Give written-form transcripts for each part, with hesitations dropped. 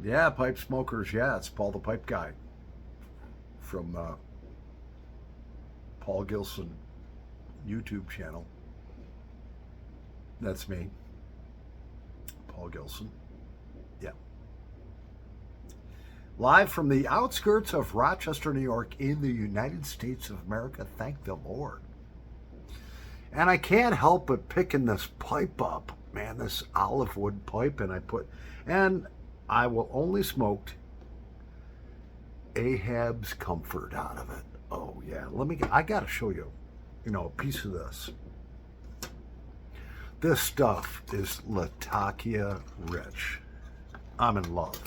Yeah, pipe smokers. Yeah, it's Paul the Pipe Guy from Paul Gilson YouTube channel. That's me, Paul Gilson. Yeah. Live from the outskirts of Rochester, New York, in the United States of America. Thank the Lord. And I can't help but picking this pipe up, man, this olive wood pipe, and I will only smoked Ahab's Comfort out of it. Oh yeah, I gotta show you, a piece of this. This stuff is Latakia rich. I'm in love.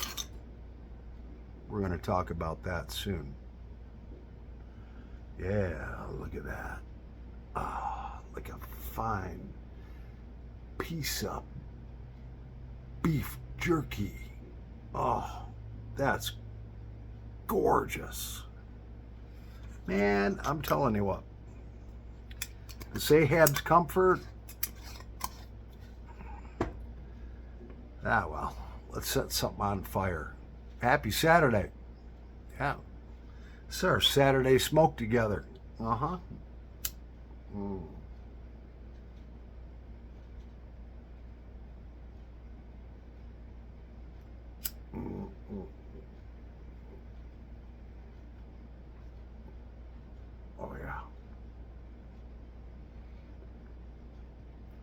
We're gonna talk about that soon. Yeah, look at that. Ah, like a fine piece of beef jerky. Oh, that's gorgeous. Man, I'm telling you what. This Ahab's Comfort. Well, let's set something on fire. Happy Saturday. Yeah. It's our Saturday smoke together. Uh-huh. Mm. Mm, mm. Oh, yeah.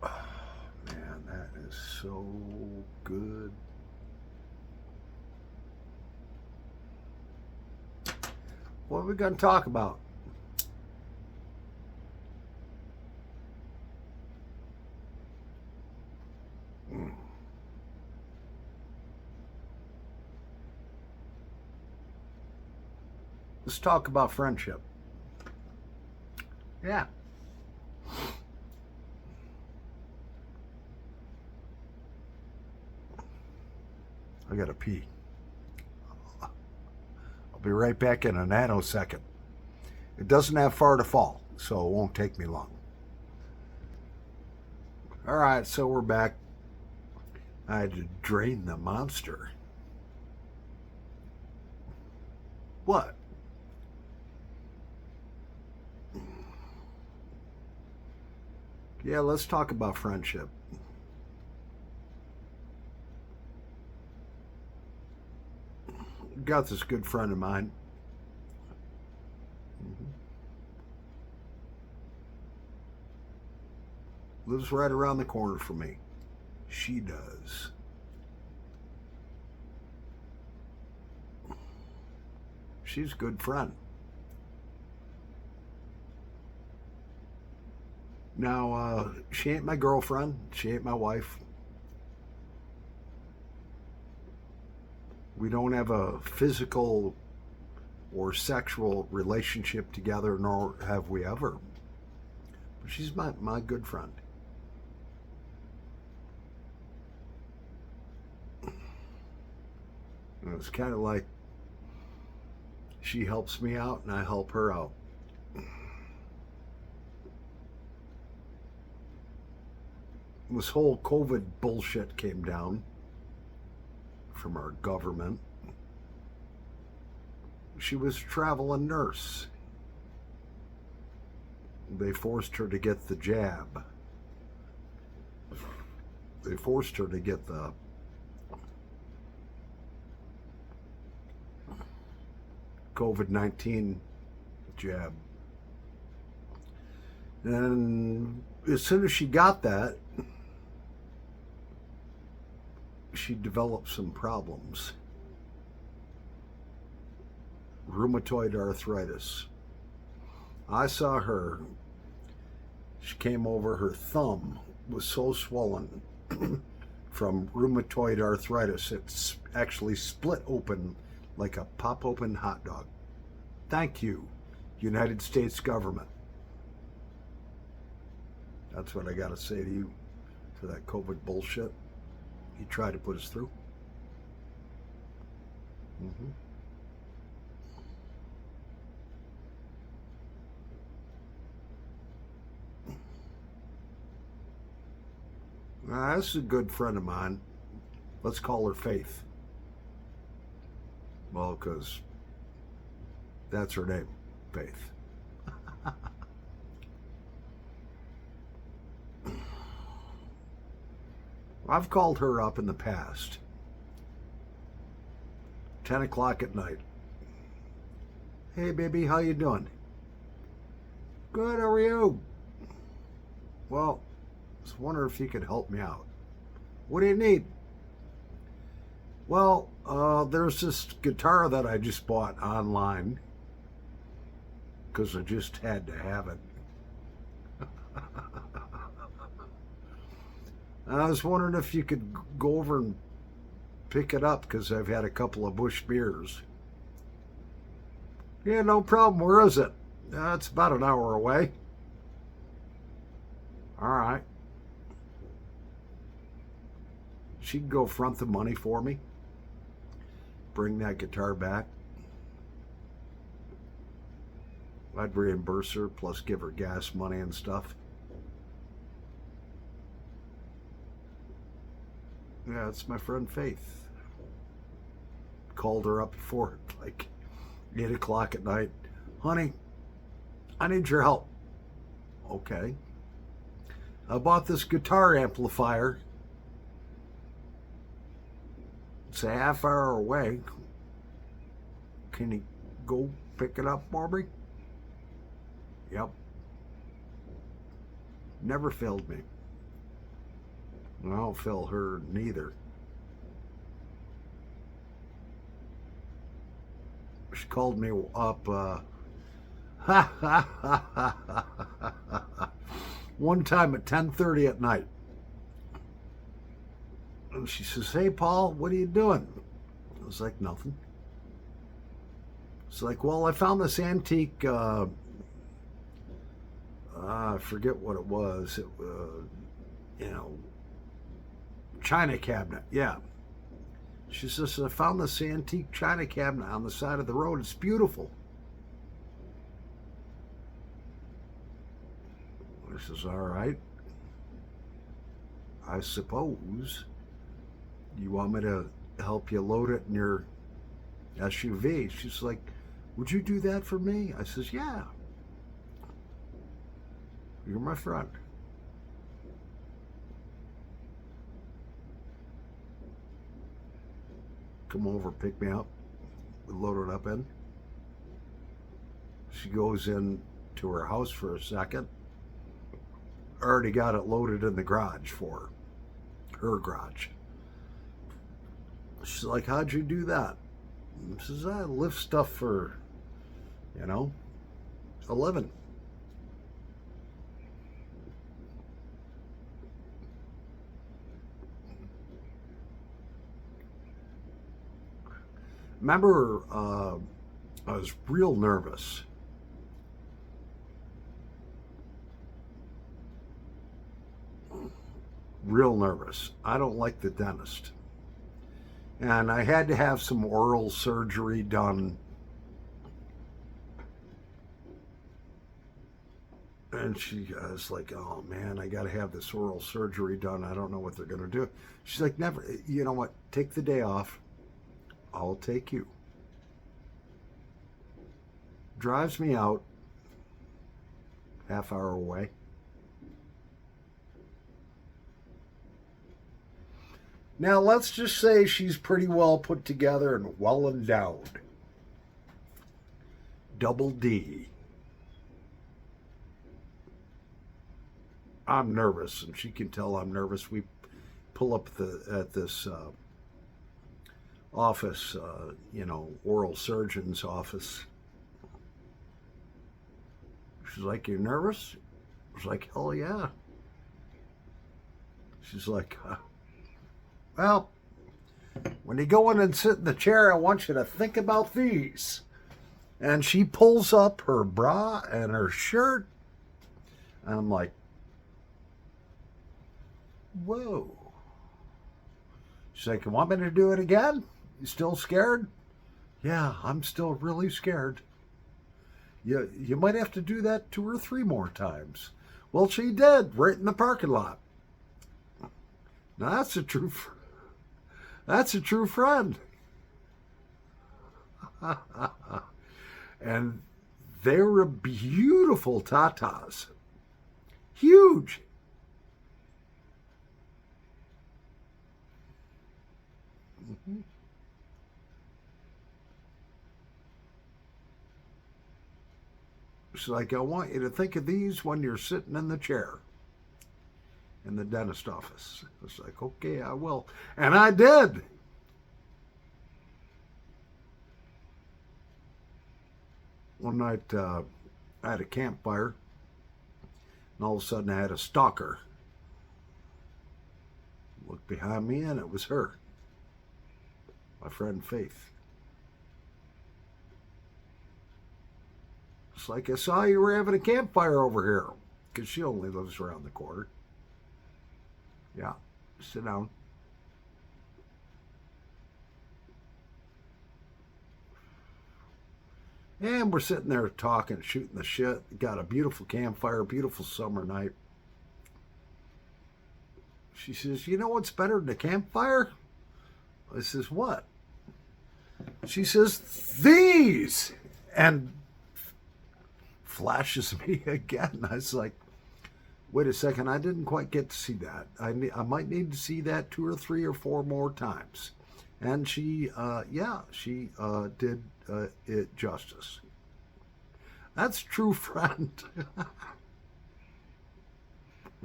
Oh, man, that is so good. What are we going to talk about? Mm. Let's talk about friendship. Yeah. I got to pee. I'll be right back in a nanosecond. It doesn't have far to fall, so it won't take me long. All right, so we're back. I had to drain the monster. What? Yeah, let's talk about friendship. Got this good friend of mine. Lives right around the corner from me. She does. She's a good friend. Now, she ain't my girlfriend. She ain't my wife. We don't have a physical or sexual relationship together, nor have we ever. But she's my good friend. And it's kind of like she helps me out and I help her out. This whole COVID bullshit came down from our government. She was a traveling nurse. They forced her to get the jab. They forced her to get the COVID-19 jab. And as soon as she got that, she developed some problems. Rheumatoid arthritis. I saw her. She came over, her thumb was so swollen from rheumatoid arthritis, it's actually split open like a pop open hot dog. Thank you, United States government. That's what I got to say to you for that COVID bullshit. He tried to put us through. Mm-hmm. This is a good friend of mine. Let's call her Faith. Well, because that's her name, Faith. I've called her up in the past. 10 o'clock at night. Hey, baby, how you doing? Good, how are you? Well, I was wondering if you could help me out. What do you need? Well, there's this guitar that I just bought online because I just had to have it. I was wondering if you could go over and pick it up because I've had a couple of Busch beers. Yeah, no problem. Where is it? It's about an hour away. All right. She can go front the money for me. Bring that guitar back. I'd reimburse her, plus give her gas money and stuff. Yeah, it's my friend Faith. Called her up before, like 8 o'clock at night. Honey, I need your help. Okay. I bought this guitar amplifier. It's a half hour away. Can you go pick it up for me? Yep. Never failed me. I don't fail her neither. She called me up one time at 10:30 at night. And she says, hey, Paul, what are you doing? I was like, nothing. It's like, well, I found this antique, I forget what it was. China cabinet. Yeah. She says, I found this antique China cabinet on the side of the road. It's beautiful. I says, all right. I suppose you want me to help you load it in your SUV. She's like, would you do that for me? I says, yeah. You're my friend. Come over, pick me up, load it up in. She goes in to her house for a second. Already got it loaded in the garage for her garage. She's like, how'd you do that? I says, I lift stuff for, a living. Remember, I was real nervous. Real nervous. I don't like the dentist. And I had to have some oral surgery done. And she was like, oh man, I got to have this oral surgery done. I don't know what they're going to do. She's like, never, you know what? Take the day off. I'll take you. Drives me out, half hour away. Now, let's just say she's pretty well put together and well endowed. Double D. I'm nervous, and she can tell I'm nervous. We pull up at this office, oral surgeon's office. She's like, you nervous? I was like, hell yeah. She's like, well, when you go in and sit in the chair, I want you to think about these. And she pulls up her bra and her shirt. And I'm like, whoa. She's like, you want me to do it again? You still scared? Yeah, I'm still really scared. You might have to do that 2 or 3 more times. Well, she did, right in the parking lot. Now that's a true friend. And they were beautiful tatas. Huge. Mhm. It's like, I want you to think of these when you're sitting in the chair in the dentist office. It's like, okay, I will. And I did. One night, I had a campfire, and all of a sudden I had a stalker. Looked behind me, and it was her, my friend Faith. It's like, I saw you were having a campfire over here, because she only lives around the corner. Yeah, sit down. And we're sitting there talking, shooting the shit. Got a beautiful campfire, beautiful summer night. She says, you know what's better than a campfire? I says, what? She says, these! And flashes me again. I was like, wait a second, I didn't quite get to see that. I might need to see that 2 or 3 or 4 more times. And she did it justice. That's true friend.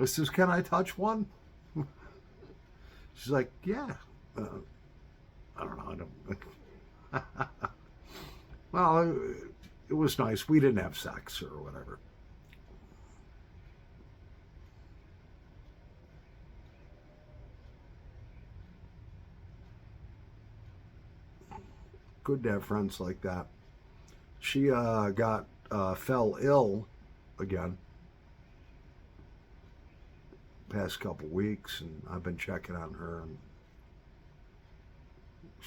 I says, can I touch one? She's like, yeah. I don't know. I don't. Well, it was nice. We didn't have sex or whatever. Good to have friends like that. She fell ill again past couple weeks, and I've been checking on her and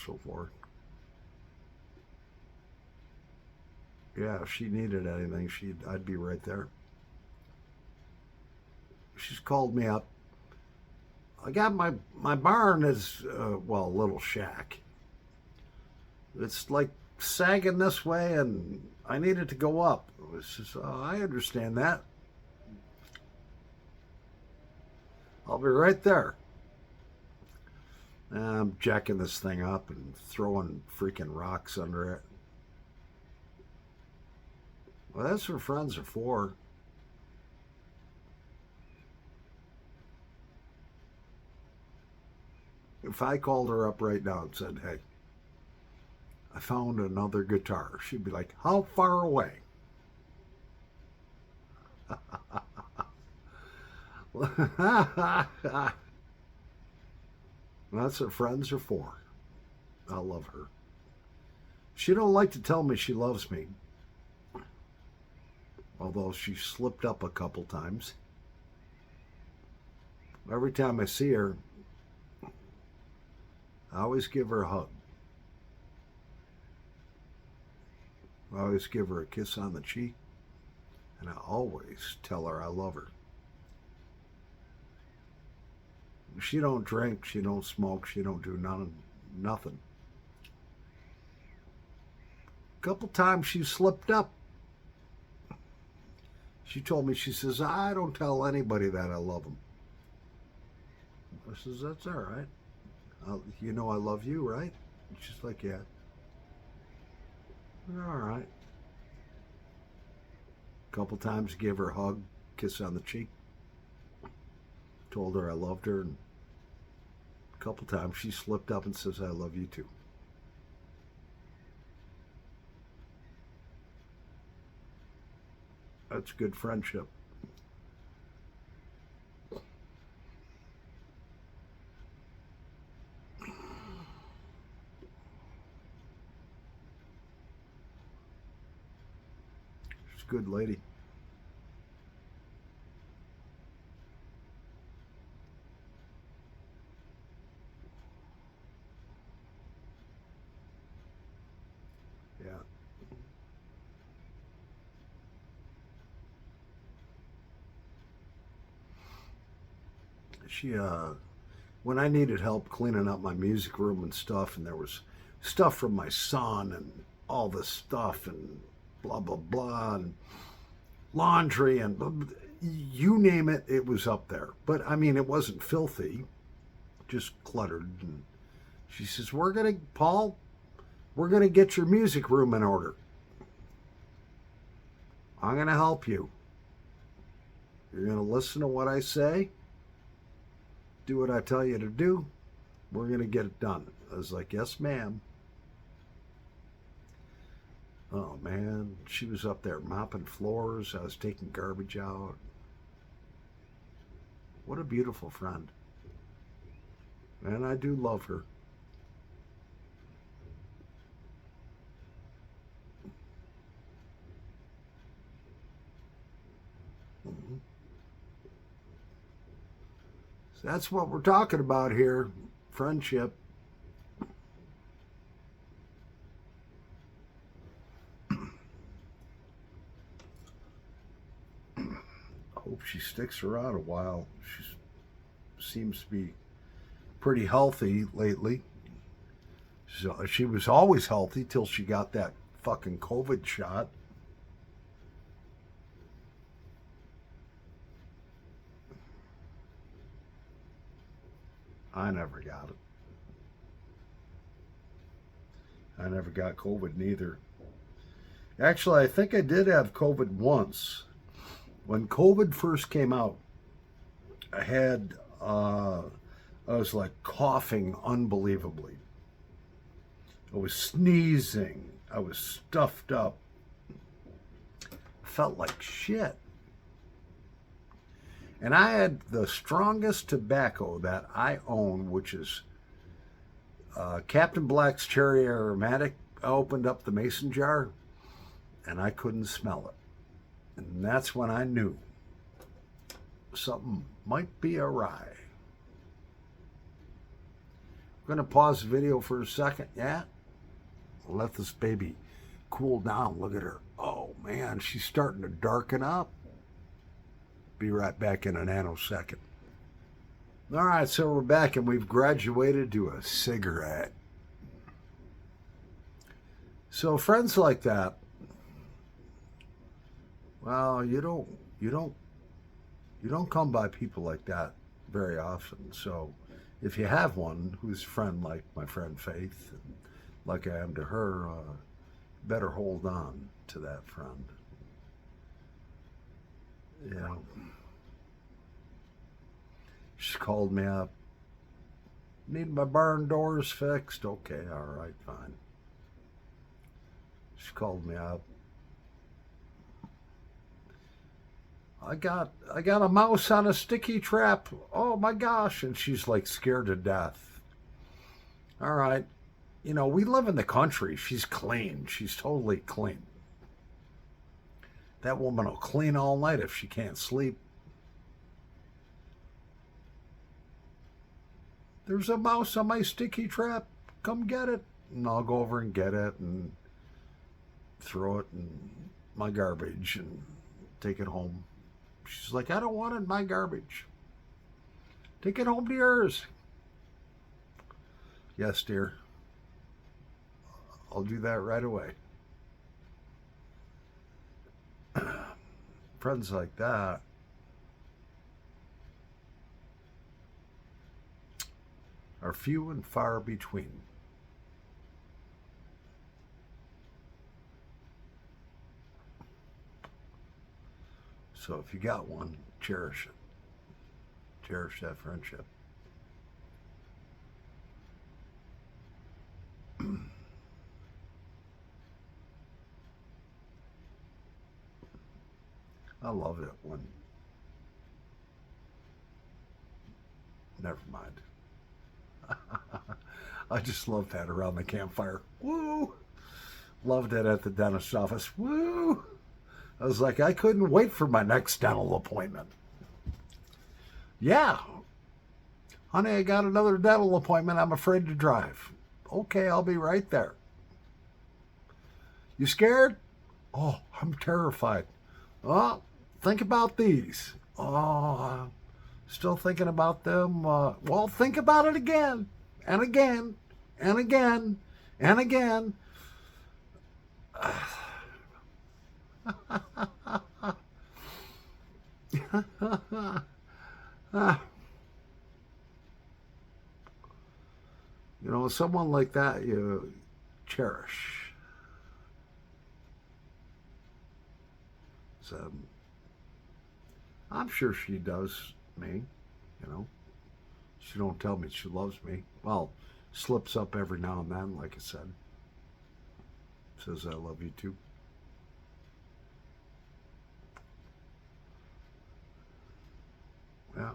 so forth. Yeah, if she needed anything, I'd be right there. She's called me up. I got my barn is a little shack. It's like sagging this way, and I need it to go up. It's just, I understand that. I'll be right there. And I'm jacking this thing up and throwing freaking rocks under it. Well, that's what friends are for. If I called her up right now and said, hey, I found another guitar, she'd be like, how far away? That's what friends are for. I love her. She don't like to tell me she loves me, although she slipped up a couple times. Every time I see her, I always give her a hug. I always give her a kiss on the cheek, and I always tell her I love her. She don't drink, she don't smoke, she don't do nothing. A couple times she slipped up. She told me, she says, I don't tell anybody that I love them. I says, that's all right. You know I love you, right? She's like, yeah. All right. A couple times gave her a hug, kiss on the cheek. Told her I loved her, and a couple times she slipped up and says, I love you too. That's good friendship. She's a good lady. Yeah. She when I needed help cleaning up my music room and stuff, and there was stuff from my son and all this stuff and blah, blah, blah, and laundry and blah, blah, you name it, it was up there. But I mean, it wasn't filthy, just cluttered. And she says, Paul, we're going to get your music room in order. I'm going to help you. You're going to listen to what I say, do what I tell you to do. We're going to get it done. I was like, yes, ma'am. Oh, man. She was up there mopping floors. I was taking garbage out. What a beautiful friend. And I do love her. Mm-hmm. So that's what we're talking about here. Friendship. Hope she sticks around a while. She seems to be pretty healthy lately. So she was always healthy till she got that fucking COVID shot. I never got it. I never got COVID neither. Actually, I think I did have COVID once. When COVID first came out, I was like coughing unbelievably. I was sneezing. I was stuffed up. Felt like shit. And I had the strongest tobacco that I own, which is Captain Black's Cherry Aromatic. I opened up the mason jar and I couldn't smell it. And that's when I knew something might be awry. I'm going to pause the video for a second. Yeah? Let this baby cool down. Look at her. Oh, man, she's starting to darken up. Be right back in a nanosecond. All right, so we're back and we've graduated to a cigarette. So friends like that, well, you don't come by people like that very often. So if you have one who's a friend like my friend Faith, and like I am to her, better hold on to that friend. Yeah. She called me up. Need my barn doors fixed. Okay, all right, fine. She called me up. I got a mouse on a sticky trap. Oh my gosh. And she's like scared to death. All right. You know, we live in the country. She's clean. She's totally clean. That woman will clean all night if she can't sleep. There's a mouse on my sticky trap. Come get it. And I'll go over and get it and throw it in my garbage and take it home. She's like, I don't want it in my garbage. Take it home to yours. Yes, dear. I'll do that right away. Friends like that are few and far between. So if you got one, cherish it. Cherish that friendship. I love it when... Never mind. I just love that around the campfire. Woo! Loved it at the dentist's office. Woo! I was like, I couldn't wait for my next dental appointment. Yeah. Honey, I got another dental appointment. I'm afraid to drive. Okay, I'll be right there. You scared? Oh, I'm terrified. Oh, think about these. Oh, still thinking about them. Well, think about it again and again and again and again. You know, someone like that you cherish. So I'm sure she does me, you know. She don't tell me she loves me. Well, slips up every now and then, like I said. Says I love you too. Yeah.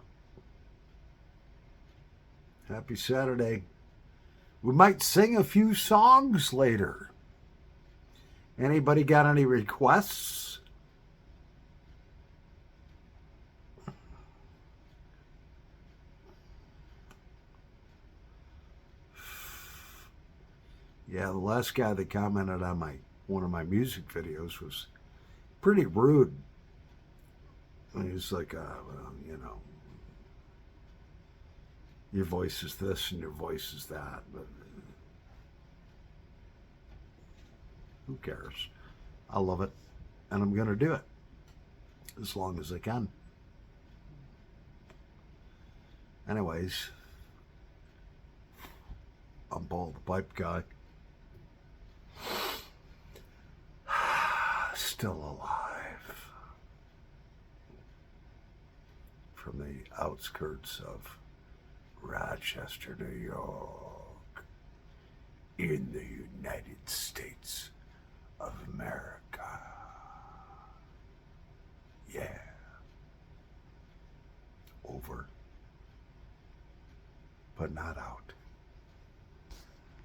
Happy Saturday. We might sing a few songs later. Anybody got any requests? Yeah, the last guy that commented on one of my music videos was pretty rude. He was like, well, you know, your voice is this and your voice is that, but who cares? I love it, and I'm going to do it as long as I can. Anyways, I'm Paul the Pipe Guy. Still alive. From the outskirts of Rochester, New York, in the United States of America. Yeah. Over, but not out.